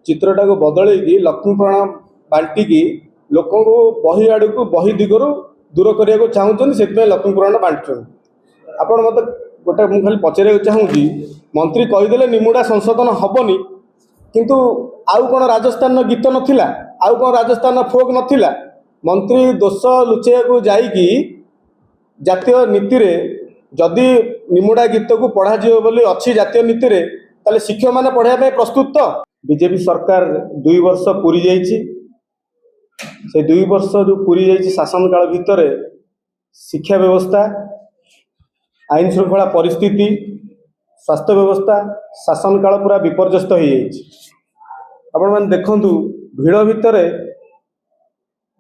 चित्रटा को बदल लक्ष्मी प्रणाम बांटिकी लोक बही आड़ को बही दिगरू दूर करने को चाहूँ से लक्ष्मी पुराण बांटुं आपण मत गोटे मुझे खाली पचार चाहूँगी मंत्री कहीदे निमुडा संशोधन हेनी किंतु आउ कौन राजस्थान गीत नाला आउ कौन राजस्थान फोक नाला मंत्री दोष लुचेया को जाइकी जातीय नीति रे जदि निमुडा गीत को पढ़ा बोली अच्छी जातीय नीति रे ताले शिक्षक मैंने पढ़ाई प्रस्तुत तो बीजेपी सरकार 2 वर्ष पूरी जाइए से 2 वर्ष जो पूरी जाइए शासन काल भितर शिक्षा व्यवस्था आईन श्रृंखला परिस्थिति स्वास्थ्य व्यवस्था शासन काल पूरा विपर्यस्त हो आपण मैंने देखु भिड़ भितर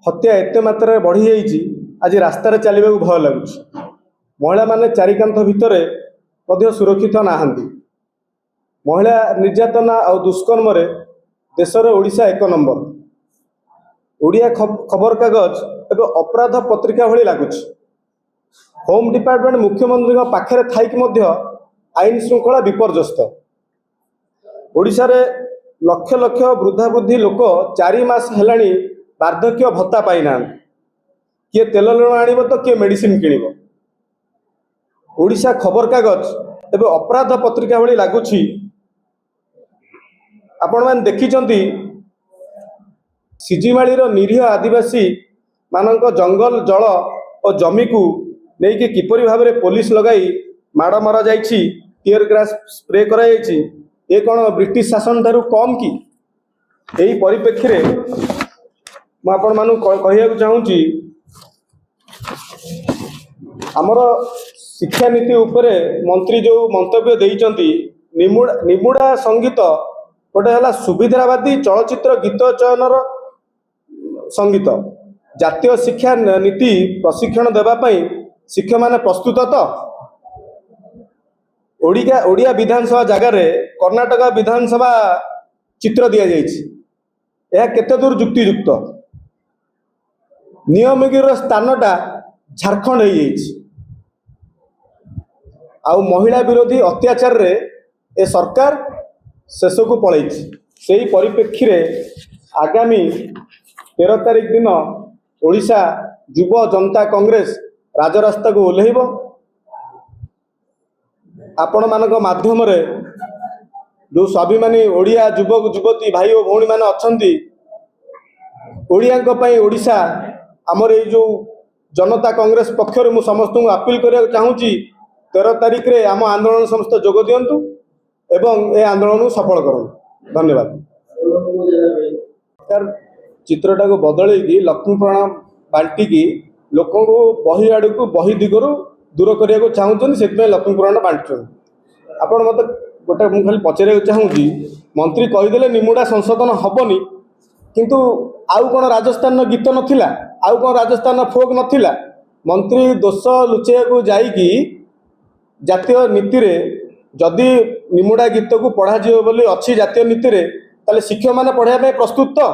हत्या एत मात्रा बढ़ी जाइए आज रास्तार चलने को भय लगुच महिला माने चारिकांथ भितर सुरक्षित नहांती महिला निर्यातना और दुष्कर्म रे देशर ओडिशा 1 नंबर ओडिया खबर कागज एवं अपराध पत्रिका भली लगुच होम डिपार्टमेंट मुख्यमंत्री पाखे थी आईन श्रृंखला विपर्यस्त ओडिशा रे लक्ष लक्ष वृद्धा वृद्धि लोक 4 मास हेलाणी वार्धक्य भत्ता पाईना किए तेल लुण आनिब तो किए मेडिसिन किनिब ओडिशा खबर कागज एवं अपराध पत्रिका भली लगुच आपण मैंने देखिचंती सिजिमाड़ी निरीह आदिवासी मानक जंगल जल और जमी को लेकिन किपरि भाव में पुलिस लगाई माड़ मरा जाइछि टीयर ग्रास स्प्रे करा जाइछि ए कौन ब्रिटिश शासन ठारू कम कि यही परिप्रेक्षी मैं आपण मानू कहिया चाहूँगी आमर शिक्षा नीति उपरे मंत्री जो मंतव्य देइचंती निमुडा संगीत गोटे है सुविधावादी चलचित्र गीत चयनर संगीत जातीय शिक्षा नीति प्रशिक्षण देवाई शिक्षक माने प्रस्तुत तो ओडिया विधानसभा जगार कर्णाटक विधानसभा चित्र दि जाए केते दूर युक्तियुक्त नियमगिर स्थानटा झारखंड हो महिला विरोधी अत्याचार रे ए सरकार शेष को पलैछि से ही परिप्रेक्षी आगामी 13 तारिख दिन ओडिशा युव जनता कांग्रेस राजरास्ता को ओह्लैब आपण मानक माध्यम रे जो स्वाभिमानी ओडिया युवक युवती भाई और भौणी माने अछंती ओडियाक पई ओडिशा आमर ये जो जनता कांग्रेस पक्षर मु समस्त को अपील करने चाहूँगी 13 तारिख रे आम आंदोलन समस्त जोग दियंतु एवं ए आंदोलन सफल करूँ धन्यवाद चित्रटा को बदल लक्ष्मी प्रणाम बांटिकी लोक बही आड़ को बही दिगरू दूर करने को चाहूँ से लक्ष्मी पुराण बांटुं आपण मत गोटे मुझे खाली पचार चाहूँगी मंत्री कहीदे निमुडा संशोधन हेनी किंतु आउ कौन राजस्थान गीत नाला आउ कौन राजस्थान फोक नाला मंत्री दोष लुचेया को जाइकी जातीय नीति रे जदि निमुडा गीत को पढ़ा बोली अच्छी जातीय नीति रे ताले शिक्षक मैंने पढ़ाई प्रस्तुत तो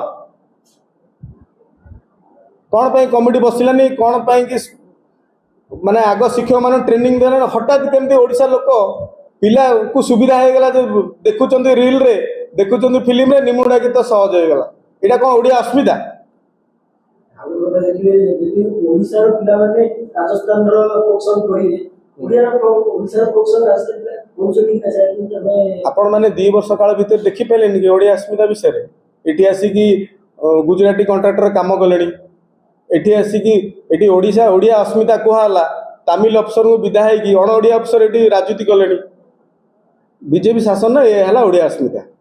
कौन पाई कमिटी बसिलानी कौन पाई कि माने आग शिक्षक मैंने ट्रेनिंग देने हठात केमती ओडिशा लोक पिला को सुविधा हो गला जो देखुंत रिल रे देखुंत फिल्म रे निमुडा गीत सहज हो गला यहाँ कौन ओडिया अस्मिता आपण मैंने 2 वर्ष काल भीतर देखी पारे कि ओडिया अस्मिता विषय ये आसिकी गुजराती कंट्राक्टर काम कले एठी आसिकी एठी ओडिशा ओडिया अस्मिता कहला तमिल अफसर को विदा होगी अण ओडिया अफसर ये राजनीति कले बीजेपी शासन ये है ओडिया अस्मिता।